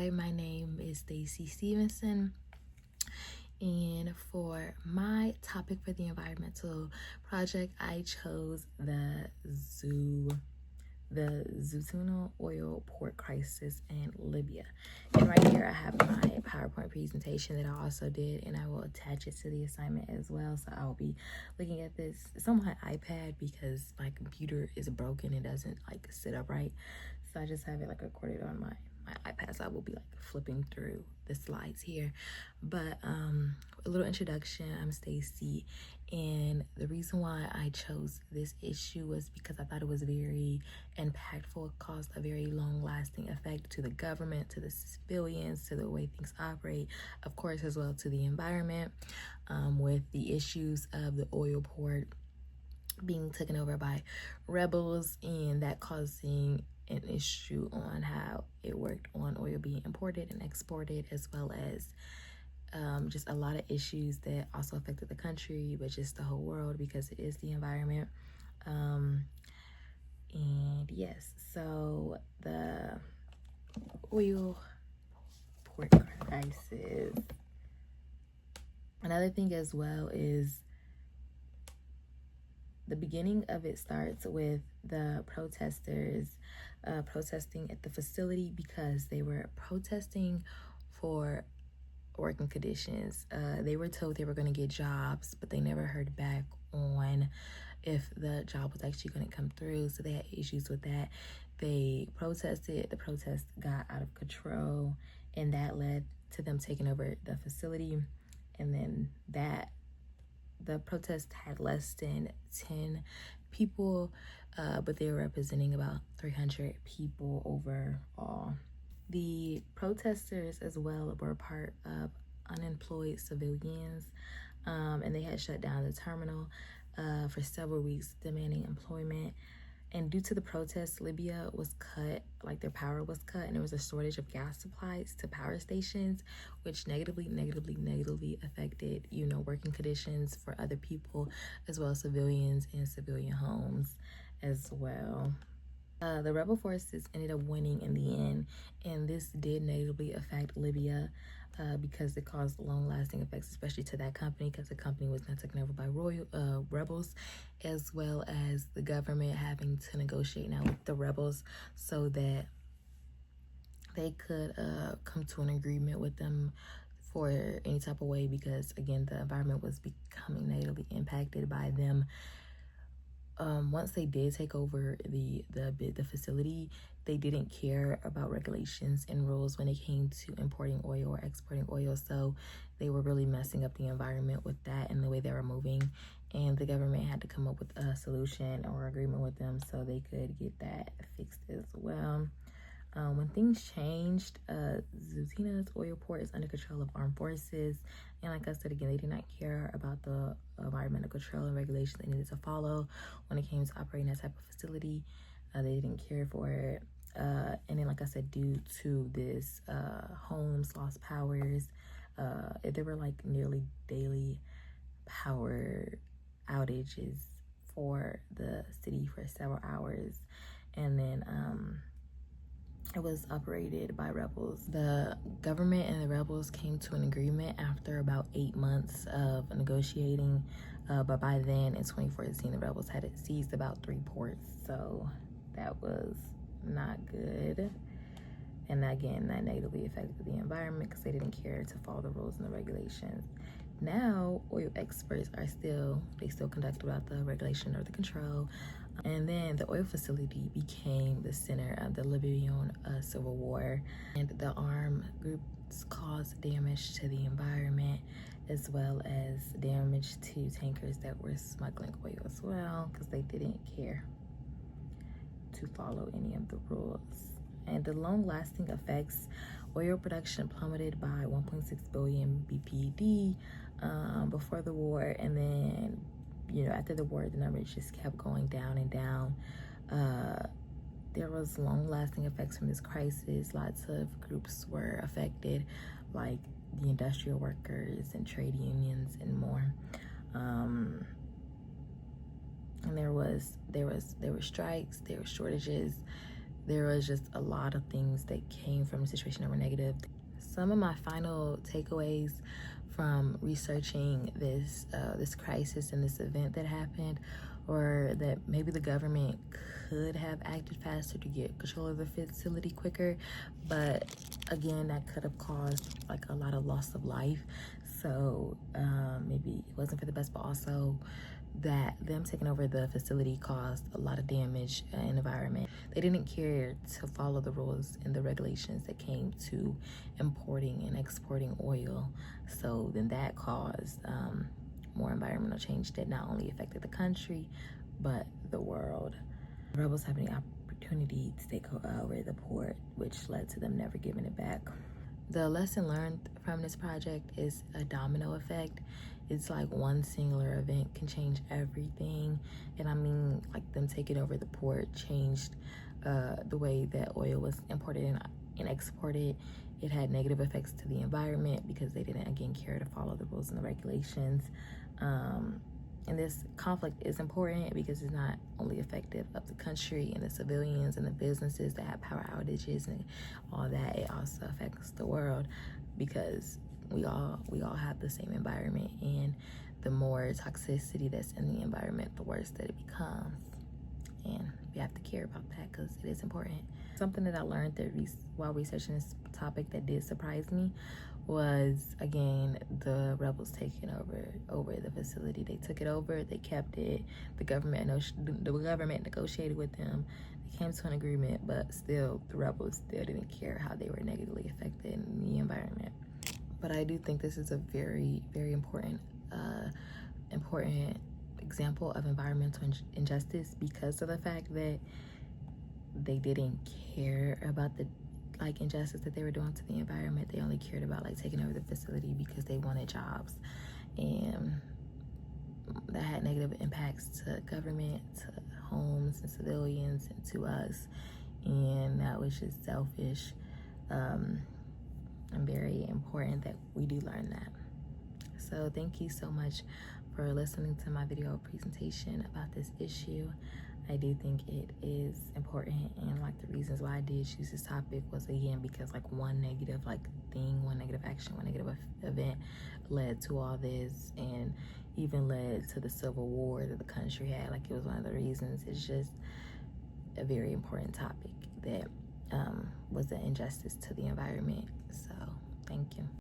Hi, my name is Stacy Stevenson, and for my topic for the environmental project, I chose the Zaytouna oil port crisis in Libya. And right here I have my PowerPoint presentation that I also did, and I will attach it to the assignment as well. So I'll be looking at this. It's on my iPad because my computer is broken. It doesn't like sit upright. So I just have it like recorded on my iPad. So I will be like flipping through the slides here. But a little introduction. I'm Stacy, and the reason why I chose this issue was because I thought it was very impactful. It caused a very long-lasting effect to the government, to the civilians, to the way things operate, of course, as well to the environment, with the issues of the oil port being taken over by rebels, and that causing an issue on how it worked on oil being imported and exported, as well as just a lot of issues that also affected the country, but just the whole world, because it is the environment. And yes, so the oil port crisis. Another thing as well is the beginning of it starts with the protesters protesting at the facility because they were protesting for working conditions. They were told they were going to get jobs, but they never heard back on if the job was actually going to come through. So they had issues with that. They protested. The protest got out of control, and that led to them taking over the facility. And then the protest had less than 10 people, but they were representing about 300 people overall. The protesters as well were part of unemployed civilians, and they had shut down the terminal for several weeks, demanding employment. And due to the protests, Libya was cut, like their power was cut, and there was a shortage of gas supplies to power stations, which negatively affected, working conditions for other people, as well as civilians and civilian homes as well. The rebel forces ended up winning in the end, and this did negatively affect Libya because it caused long-lasting effects, especially to that company, because the company was not taken over by rebels, as well as the government having to negotiate now with the rebels so that they could come to an agreement with them for any type of way, because again, the environment was becoming negatively impacted by them. Once they did take over the facility, they didn't care about regulations and rules when it came to importing oil or exporting oil. So they were really messing up the environment with that and the way they were moving. And the government had to come up with a solution or agreement with them so they could get that fixed as well. When things changed, Zaytouna's oil port is under control of armed forces. And like I said, again, they did not care about the environmental control and regulations they needed to follow when it came to operating that type of facility. They didn't care for it. And then, like I said, due to this homes, lost powers, there were like nearly daily power outages for the city for several hours. And then it was operated by rebels. The government and the rebels came to an agreement after about 8 months of negotiating, but by then in 2014 the rebels had seized about 3 ports, so that was not good. And again, that negatively affected the environment because they didn't care to follow the rules and the regulations. Now oil experts still conduct about the regulation or the control. And then the oil facility became the center of the Libyan civil war, and the armed groups caused damage to the environment, as well as damage to tankers that were smuggling oil as well, because they didn't care to follow any of the rules. And the long-lasting effects: oil production plummeted by 1.6 billion BPD before the war, and then after the war, the numbers just kept going down and down. There was long-lasting effects from this crisis. Lots of groups were affected, like the industrial workers and trade unions and more. And there were strikes, there were shortages, there was just a lot of things that came from the situation that were negative. Some of my final takeaways from researching this crisis and this event that happened, or that maybe the government could have acted faster to get control of the facility quicker, but again, that could have caused like a lot of loss of life. So maybe it wasn't for the best, but also that them taking over the facility caused a lot of damage in the environment. They didn't care to follow the rules and the regulations that came to importing and exporting oil. So then that caused more environmental change that not only affected the country, but the world. The rebels having the opportunity to take over the port, which led to them never giving it back. The lesson learned from this project is a domino effect. It's like one singular event can change everything. And I mean, like them taking over the port changed the way that oil was imported and exported. It had negative effects to the environment because they didn't, again, care to follow the rules and the regulations. And this conflict is important because it's not only effective of the country and the civilians and the businesses that have power outages and all that, it also affects the world because we all have the same environment, and the more toxicity that's in the environment, the worse that it becomes. And we have to care about that because it is important. Something that I learned that while researching this topic that did surprise me was, again, the rebels taking over the facility. They took it over, they kept it. The government negotiated with them. They came to an agreement, but still, the rebels still didn't care how they were negatively affected in the environment. But I do think this is a very, very important example of environmental injustice because of the fact that they didn't care about the injustice that they were doing to the environment. They only cared about taking over the facility because they wanted jobs, and that had negative impacts to government, to homes and civilians, and to us, and that was just selfish. And very important that we do learn that. So thank you so much for listening to my video presentation about this issue. I do think it is important, and the reasons why I did choose this topic was, again, because one negative thing, one negative action, one negative event led to all this, and even led to the civil war that the country had. It was one of the reasons. It's just a very important topic that was an injustice to the environment. So thank you.